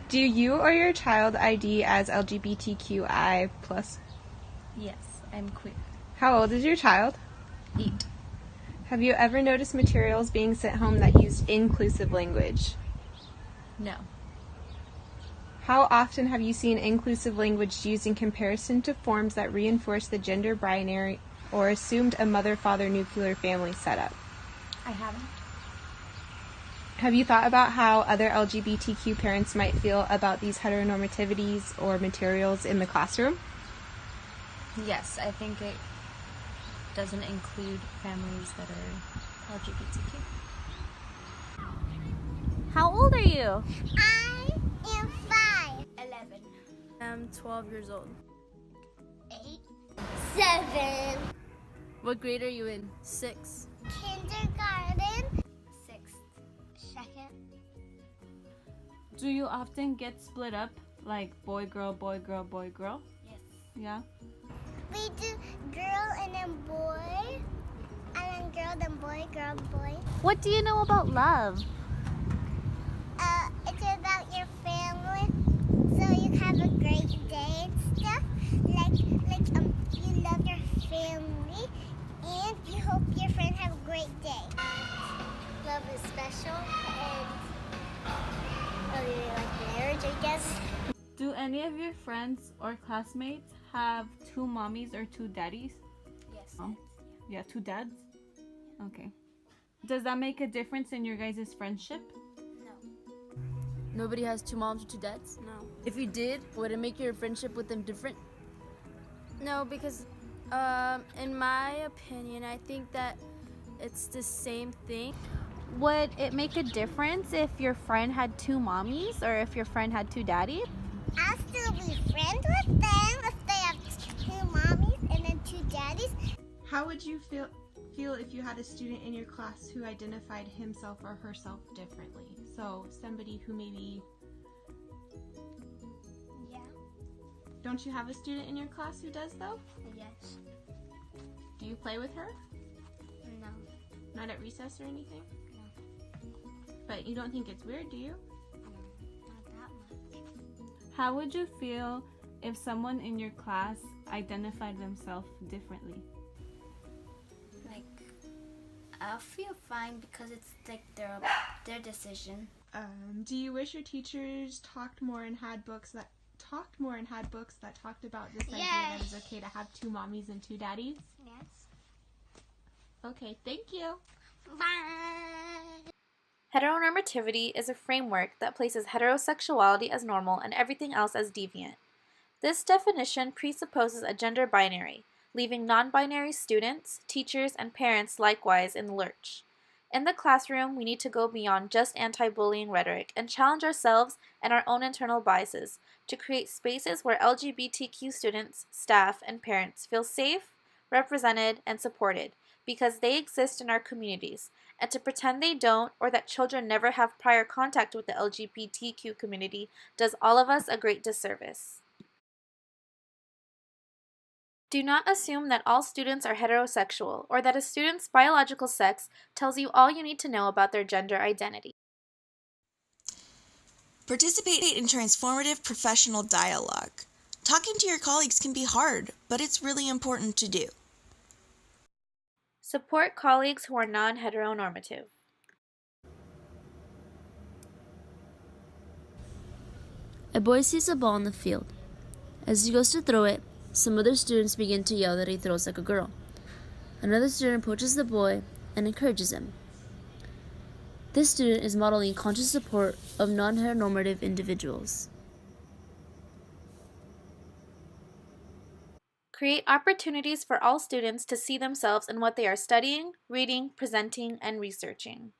Do you or your child ID as LGBTQI+? Yes, I'm queer. How old is your child? 8. Have you ever noticed materials being sent home that used inclusive language? No. How often have you seen inclusive language used in comparison to forms that reinforce the gender binary or assumed a mother-father nuclear family setup? I haven't. Have you thought about how other LGBTQ parents might feel about these heteronormativities or materials in the classroom? Yes, I think it doesn't include families that are LGBTQ. How old are you? I am 5. 11. I'm 12 years old. 8. 7. What grade are you in? 6. Kindergarten. 6th. 2nd. Do you often get split up, like boy, girl, boy, girl, boy, girl? Yes. Yeah? We do girl and then boy. And then girl, then boy, girl, boy. What do you know about love? It's about your family. So you have a great day and stuff. You love your family. And you hope your friends have a great day. Love is special. And I really like marriage, I guess. Do any of your friends or classmates have 2 mommies or 2 daddies? Yes. Oh. Yeah, 2 dads? Okay. Does that make a difference in your guys' friendship? No. Nobody has 2 moms or 2 dads? No. If you did, would it make your friendship with them different? No, because in my opinion, I think that it's the same thing. Would it make a difference if your friend had 2 mommies or if your friend had 2 daddies? I'll still be friends with them if they have 2 mommies and then 2 daddies. How would you feel if you had a student in your class who identified himself or herself differently? So somebody who maybe... Yeah. Don't you have a student in your class who does though? Yes. Do you play with her? No. Not at recess or anything? No. But you don't think it's weird, do you? Not that much. How would you feel if someone in your class identified themselves differently? Like, I'll feel fine because it's like their decision. Do you wish your teachers talked more and had books that talked about this idea that it's okay to have 2 mommies and 2 daddies? Yes. Okay, thank you. Bye. Heteronormativity is a framework that places heterosexuality as normal and everything else as deviant. This definition presupposes a gender binary, leaving non-binary students, teachers, and parents likewise in the lurch. In the classroom, we need to go beyond just anti-bullying rhetoric and challenge ourselves and our own internal biases to create spaces where LGBTQ students, staff, and parents feel safe, represented, and supported because they exist in our communities, and to pretend they don't or that children never have prior contact with the LGBTQ community does all of us a great disservice. Do not assume that all students are heterosexual or that a student's biological sex tells you all you need to know about their gender identity. Participate in transformative professional dialogue. Talking to your colleagues can be hard, but it's really important to do. Support colleagues who are non-heteronormative. A boy sees a ball in the field. As he goes to throw it, some other students begin to yell that he throws like a girl. Another student approaches the boy and encourages him. This student is modeling conscious support of non-heteronormative individuals. Create opportunities for all students to see themselves in what they are studying, reading, presenting, and researching.